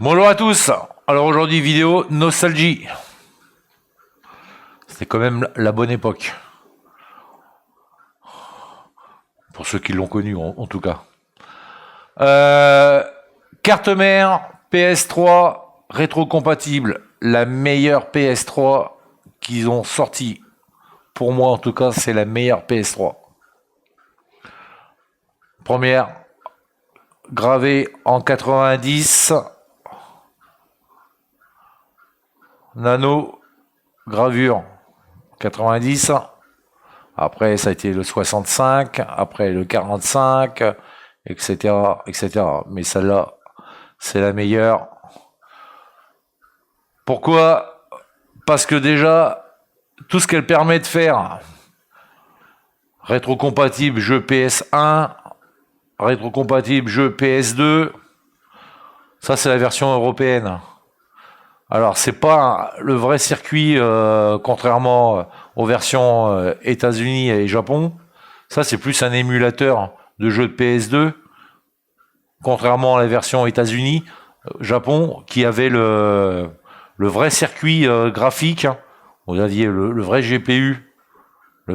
Bonjour à tous. Alors aujourd'hui vidéo nostalgie. C'était quand même la bonne époque. Pour ceux qui l'ont connu en tout cas. Euh, Carte mère PS3 rétrocompatible. La meilleure PS3 qu'ils ont sorti. Pour moi en tout cas c'est la meilleure PS3. Première gravée en 90. Nano gravure 90. Après, ça a été le 65, après le 45, etc., etc. Mais celle-là, c'est la meilleure. Pourquoi? Parce que déjà, tout ce qu'elle permet de faire, rétrocompatible jeu PS1, rétrocompatible jeu PS2, ça c'est la version européenne. Alors c'est pas le vrai circuit, contrairement aux versions États-Unis et Japon. Ça c'est plus un émulateur de jeu de PS2, contrairement à la version États-Unis, Japon, qui avait le vrai circuit graphique, on va dire le vrai GPU, le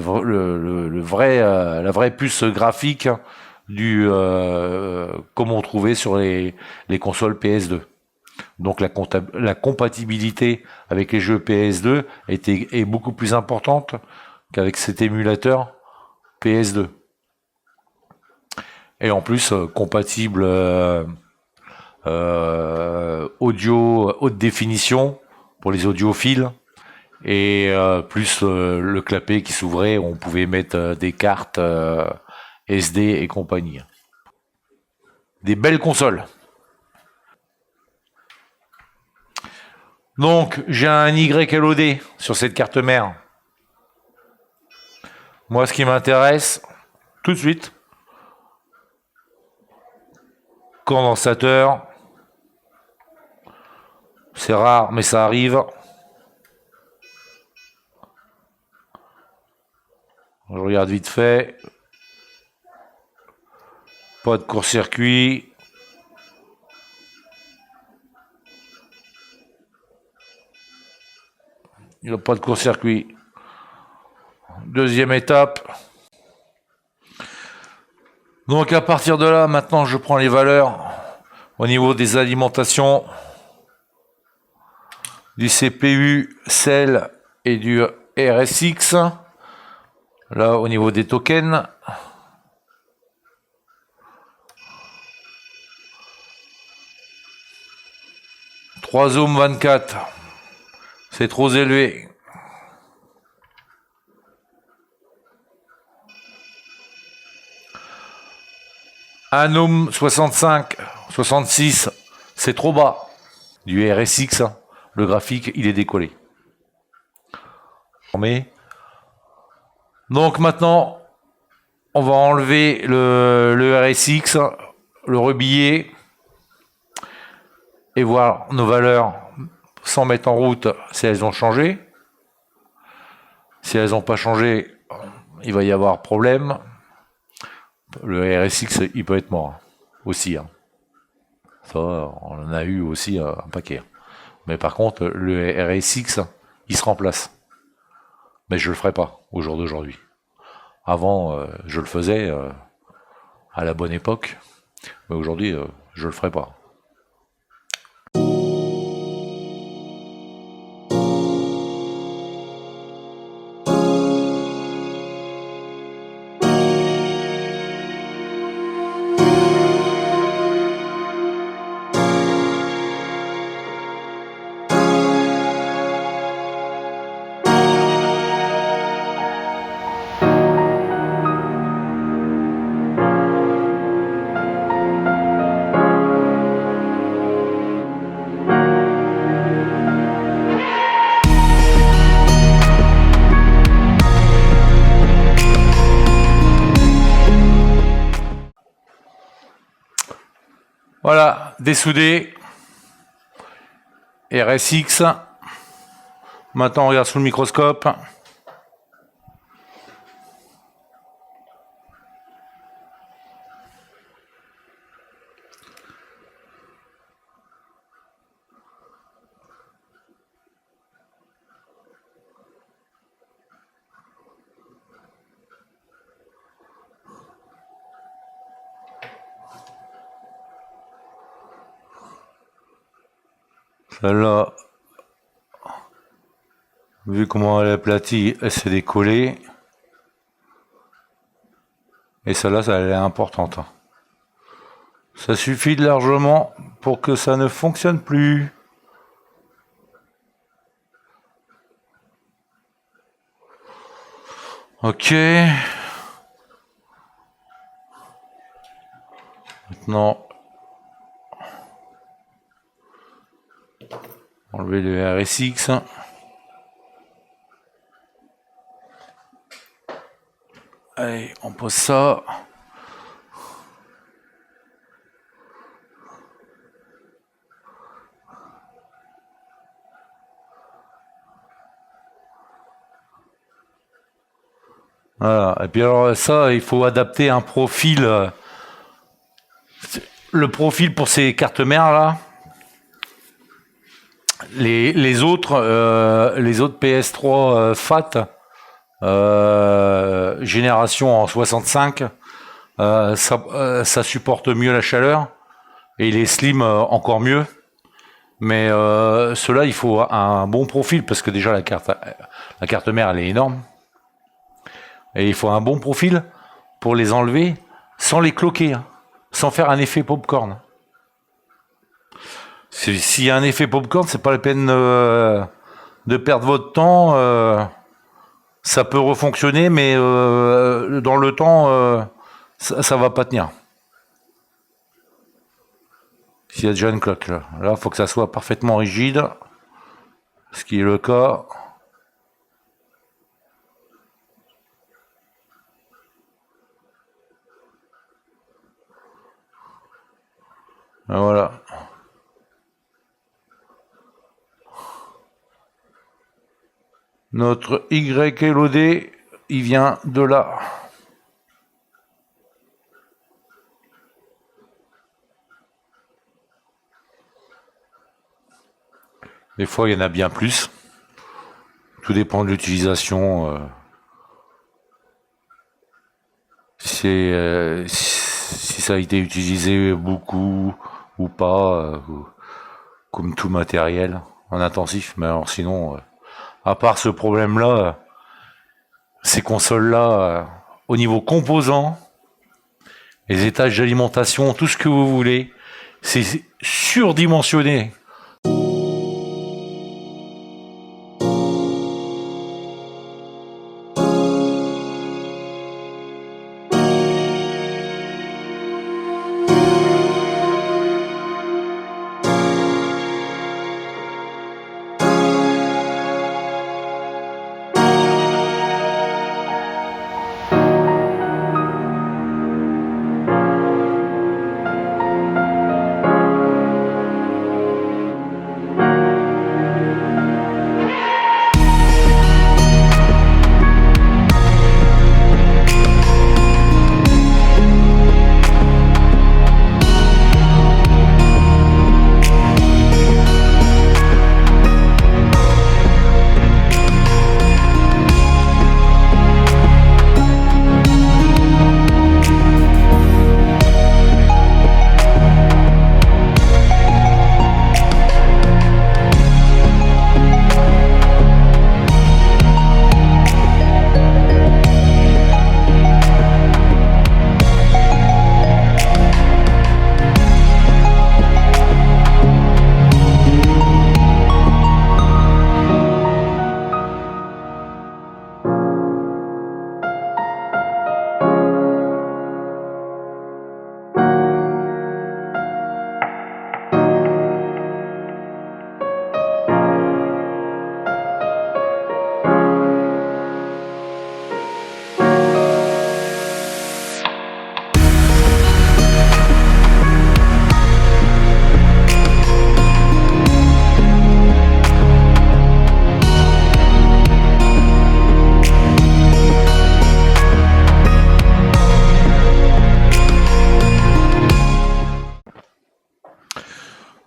vrai, la vraie puce graphique du comme on trouvait sur les consoles PS2. Donc la compatibilité avec les jeux PS2 est beaucoup plus importante qu'avec cet émulateur PS2. Et en plus compatible audio haute définition pour les audiophiles et plus le clapet qui s'ouvrait, on pouvait mettre des cartes SD et compagnie. Des belles consoles. Donc j'ai un YLOD sur cette carte mère. Moi ce qui m'intéresse tout de suite, condensateur, c'est rare mais ça arrive. Je regarde vite fait. Pas de court-circuit. Il n'y a pas de court-circuit. Deuxième étape. Donc à partir de là, maintenant je prends les valeurs au niveau des alimentations du CPU, cell et du RSX. Là au niveau des tokens. 3 ohm 24. C'est trop élevé. Un ohm 65, 66, c'est trop bas. Du RSX, le graphique, il est décollé. Donc maintenant, on va enlever le RSX, le rebiller, et voir nos valeurs sans mettre en route si elles ont changé. Si elles n'ont pas changé, il va y avoir problème. Le RSX, il peut être mort aussi. Ça, on en a eu aussi un paquet. Mais par contre, le RSX, il se remplace. Mais je le ferai pas au jour d'aujourd'hui. Avant, je le faisais à la bonne époque. Mais aujourd'hui, je le ferai pas. Voilà, dessoudé. RSX. Maintenant, on regarde sous le microscope. Celle-là, vu comment elle est aplatie, elle s'est décollée. Et celle-là, elle est importante. Ça suffit de largement pour que ça ne fonctionne plus. Ok. Maintenant, enlever le RSX. Allez, on pose ça. Voilà. Et puis alors ça, il faut adapter un profil. Le profil pour ces cartes mères là. Les autres PS3 FAT génération en 65, ça supporte mieux la chaleur et les slim encore mieux. Mais ceux-là, il faut un bon profil parce que déjà la carte mère elle est énorme et il faut un bon profil pour les enlever sans les cloquer, hein, sans faire un effet popcorn. S'il y a un effet popcorn, c'est pas la peine de perdre votre temps. Ça peut refonctionner, mais dans le temps, ça va pas tenir. S'il y a déjà une cloque là, il faut que ça soit parfaitement rigide, ce qui est le cas. Et voilà. Notre YLOD, il vient de là. Des fois, il y en a bien plus. Tout dépend de l'utilisation. Si ça a été utilisé beaucoup ou pas, comme tout matériel en intensif. Mais alors sinon, à part ce problème-là, ces consoles-là, au niveau composants, les étages d'alimentation, tout ce que vous voulez, c'est surdimensionné.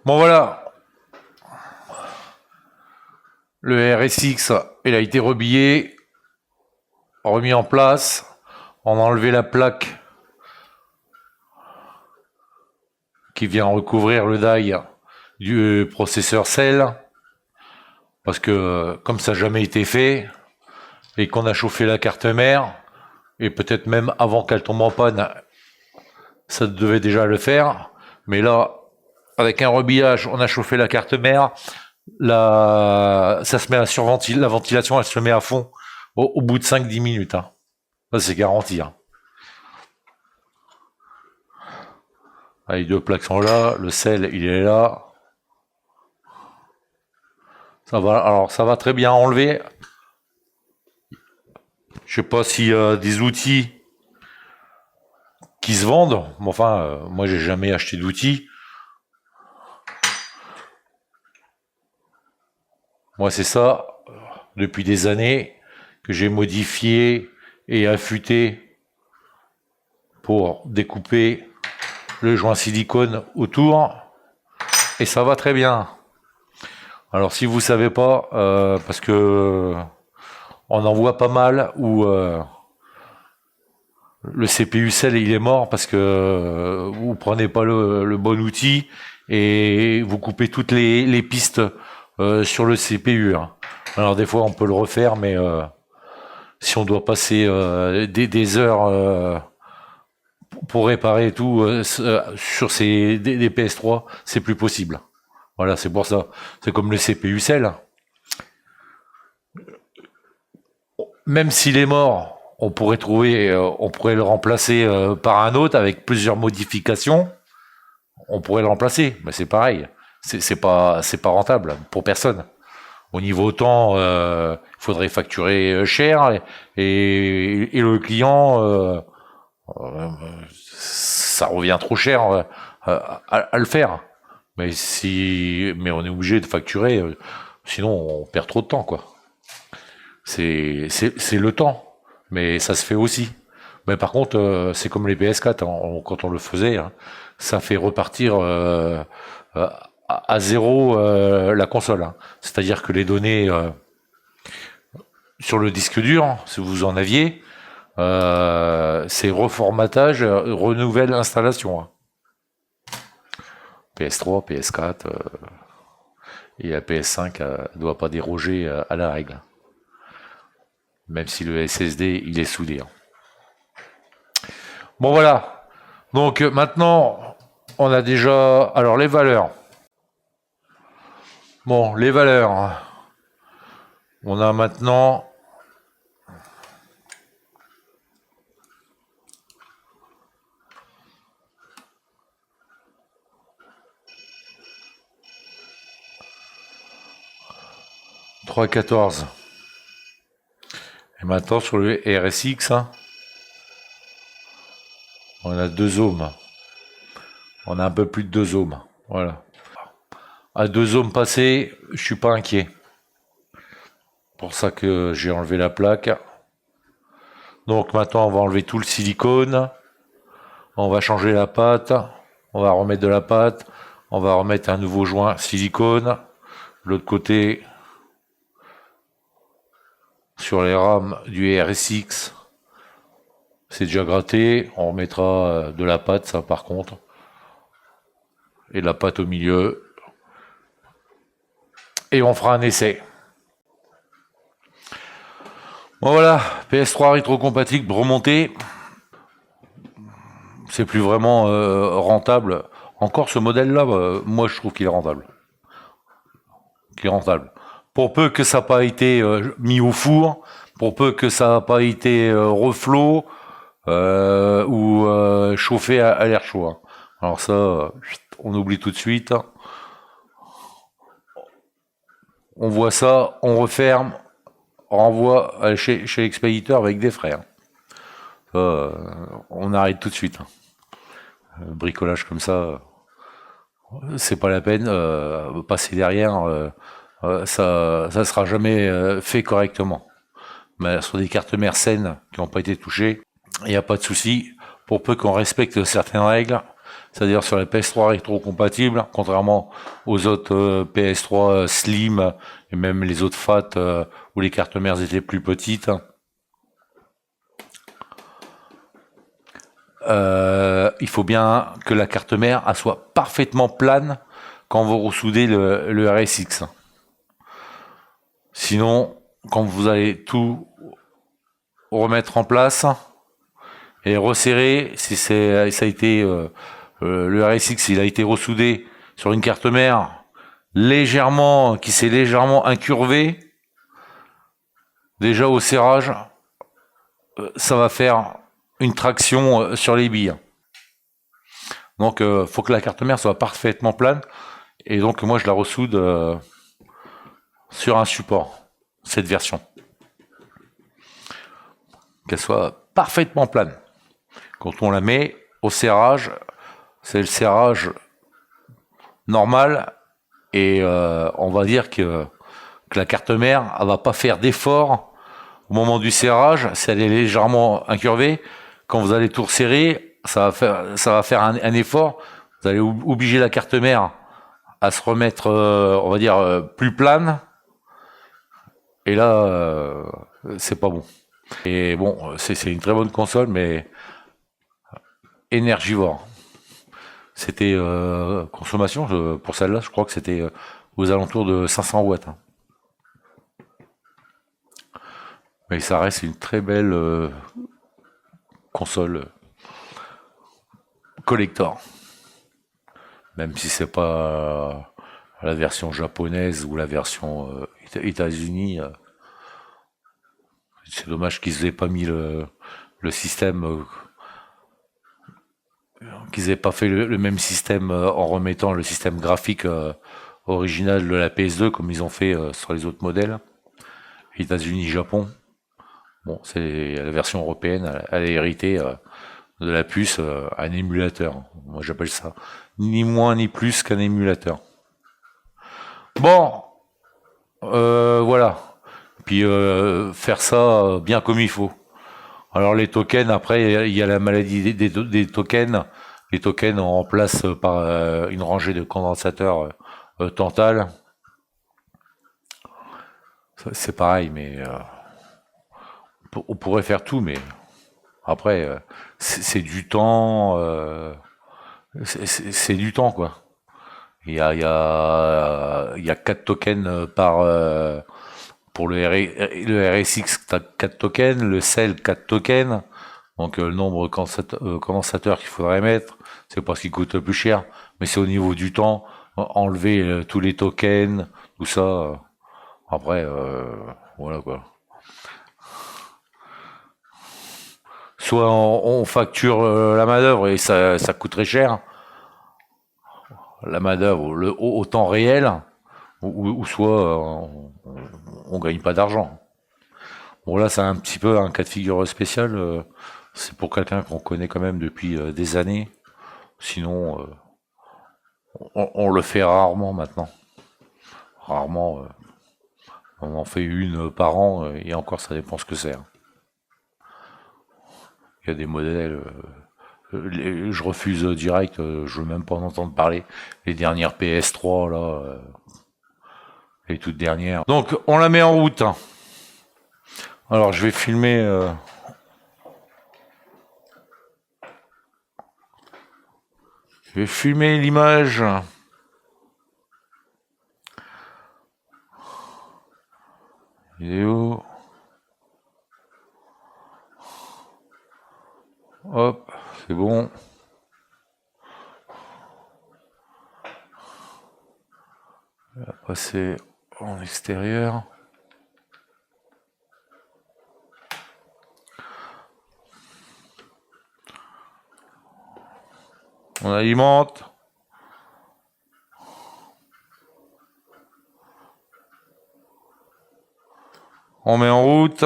Bon voilà, le RSX, il a été rebillé, remis en place, on a enlevé la plaque qui vient recouvrir le die du processeur Cell, parce que comme ça n'a jamais été fait, et qu'on a chauffé la carte mère, et peut-être même avant qu'elle tombe en panne, ça devait déjà le faire, mais là, avec un rebillage, on a chauffé la carte mère, ça se met à la ventilation, elle se met à fond au bout de 5-10 minutes. Hein. Ça, c'est garanti. Hein. Les deux plaques sont là, le sel, il est là. Ça va, alors ça va très bien enlever. Je sais pas s'il y a des outils qui se vendent. Enfin, moi, j'ai jamais acheté d'outils. Moi, c'est ça, depuis des années, que j'ai modifié et affûté pour découper le joint silicone autour. Et ça va très bien. Alors, si vous savez pas, parce que on en voit pas mal où le CPU cell il est mort parce que vous prenez pas le bon outil et vous coupez toutes les pistes sur le CPU. Hein. Alors des fois on peut le refaire, mais si on doit passer des heures pour réparer tout sur des PS3, c'est plus possible. Voilà, c'est pour ça. C'est comme le CPU cell. Même s'il est mort, on pourrait le remplacer par un autre avec plusieurs modifications. On pourrait le remplacer, mais c'est pareil. C'est pas rentable pour personne. Au niveau temps, il faudrait facturer cher et le client, ça revient trop cher à le faire. Mais on est obligé de facturer, sinon on perd trop de temps, quoi. C'est le temps, mais ça se fait aussi. Mais par contre, c'est comme les PS4, hein, quand on le faisait, hein, ça fait repartir à zéro la console. Hein. C'est-à-dire que les données sur le disque dur, si vous en aviez, c'est reformatage, renouvelle installation. Hein. PS3, PS4 et la PS5 ne doit pas déroger à la règle. Même si le SSD il est soudé. Hein. Bon voilà. Donc maintenant, on a déjà. Alors les valeurs. Bon, les valeurs. On a maintenant. « 3,14. Et maintenant sur le RSX, hein, on a 2 ohms. On a un peu plus de 2 ohms. Voilà. À 2 ohms passés, je suis pas inquiet. Pour ça que j'ai enlevé la plaque. Donc maintenant on va enlever tout le silicone. On va changer la pâte. On va remettre de la pâte. On va remettre un nouveau joint silicone. L'autre côté, sur les rames du RSX, c'est déjà gratté. On remettra de la pâte, ça par contre. Et de la pâte au milieu. Et on fera un essai. Bon voilà, PS3 rétrocompatible remonté. C'est plus vraiment rentable. Encore ce modèle-là, moi je trouve qu'il est rentable. Pour peu que ça n'a pas été mis au four, pour peu que ça n'a pas été reflot ou chauffé à l'air chaud. Hein. Alors ça, on oublie tout de suite. On voit ça, on referme, on renvoie chez l'expéditeur avec des frais. Hein. On arrête tout de suite. Hein. Bricolage comme ça, c'est pas la peine. Passer derrière, ça sera jamais fait correctement. Mais sur des cartes mères saines qui n'ont pas été touchées, il n'y a pas de souci. Pour peu qu'on respecte certaines règles, c'est-à-dire sur les PS3 rétro-compatibles, contrairement aux autres PS3 Slim et même les autres FAT où les cartes mères étaient plus petites. Il faut bien que la carte mère soit parfaitement plane quand vous ressoudez le RSX. Sinon, quand vous allez tout remettre en place et resserrer, si ça a été le RSX, il a été ressoudé sur une carte mère qui s'est légèrement incurvé, déjà au serrage, ça va faire une traction sur les billes. Donc, faut que la carte mère soit parfaitement plane. Et donc, moi, je la ressoude sur un support, cette version. Qu'elle soit parfaitement plane. Quand on la met au serrage, c'est le serrage normal. Et on va dire que la carte mère, elle va pas faire d'effort au moment du serrage. Si elle est légèrement incurvée, quand vous allez tout resserrer, ça va faire un effort. Vous allez obliger la carte mère à se remettre, on va dire, plus plane. Et là, c'est pas bon. Et bon, c'est une très bonne console, mais énergivore. C'était consommation, pour celle-là, je crois que c'était aux alentours de 500 watts. Hein. Mais ça reste une très belle console collector. Même si c'est pas la version japonaise ou la version États-Unis. C'est dommage qu'ils aient pas mis le système, qu'ils aient pas fait le même système en remettant le système graphique original de la PS2 comme ils ont fait sur les autres modèles. États-Unis, Japon. Bon, c'est la version européenne, elle a hérité de la puce un émulateur. Moi, j'appelle ça ni moins ni plus qu'un émulateur. Bon, voilà. Puis faire ça bien comme il faut. Alors les tokens, après, il y a la maladie des tokens. Les tokens on remplace par une rangée de condensateurs Tantal. C'est pareil, mais on pourrait faire tout, mais après, c'est du temps. C'est du temps, quoi. Il y a 4 tokens pour le RSX, t'as 4 tokens, le Cell 4 tokens. Donc le nombre de condensateurs qu'il faudrait mettre, c'est pas ce qui coûte le plus cher, mais c'est au niveau du temps, enlever tous les tokens, tout ça. Après, voilà quoi. Soit on facture la main d'œuvre et ça coûte très cher, la main d'œuvre au temps réel, ou soit on gagne pas d'argent. Bon là c'est un petit peu un cas de figure spécial. C'est pour quelqu'un qu'on connaît quand même depuis des années. Sinon, on le fait rarement maintenant. Rarement. On en fait une par an et encore ça dépend ce que c'est. Hein. Il y a des modèles. Je refuse direct. Je veux même pas en entendre parler. Les dernières PS3 là. Les toutes dernières. Donc on la met en route. Hein. Alors je vais filmer. Je vais filmer l'image. Vidéo. Hop, c'est bon. On va passer en extérieur. On alimente. On met en route.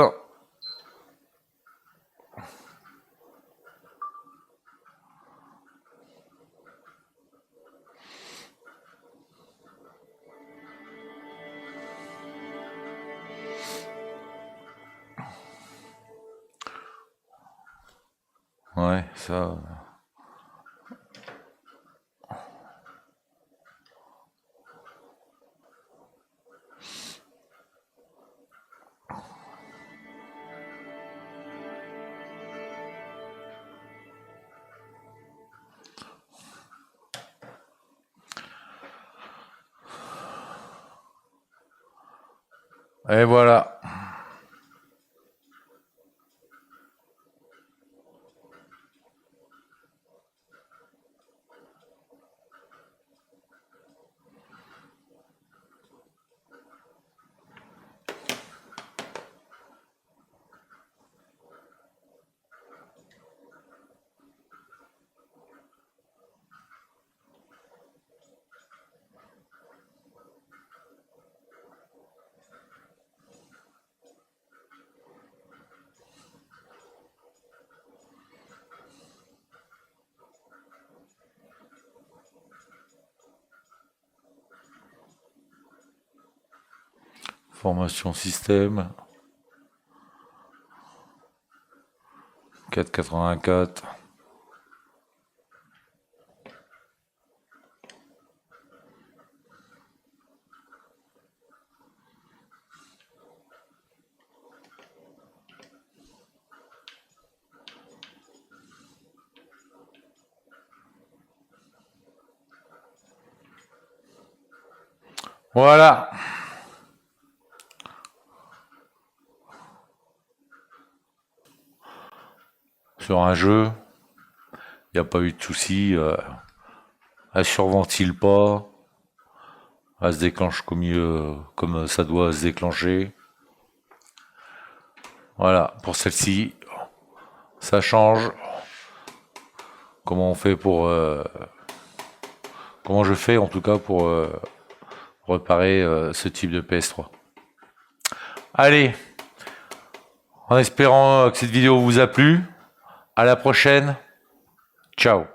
Ouais, ça. Et voilà. Formation système. 4,84. Voilà. Sur un jeu, il n'y a pas eu de souci. Elle surventile pas. Elle se déclenche comme ça doit se déclencher. Voilà, pour celle-ci, ça change. Comment on fait comment je fais en tout cas pour réparer ce type de PS3. Allez, en espérant que cette vidéo vous a plu. À la prochaine. Ciao.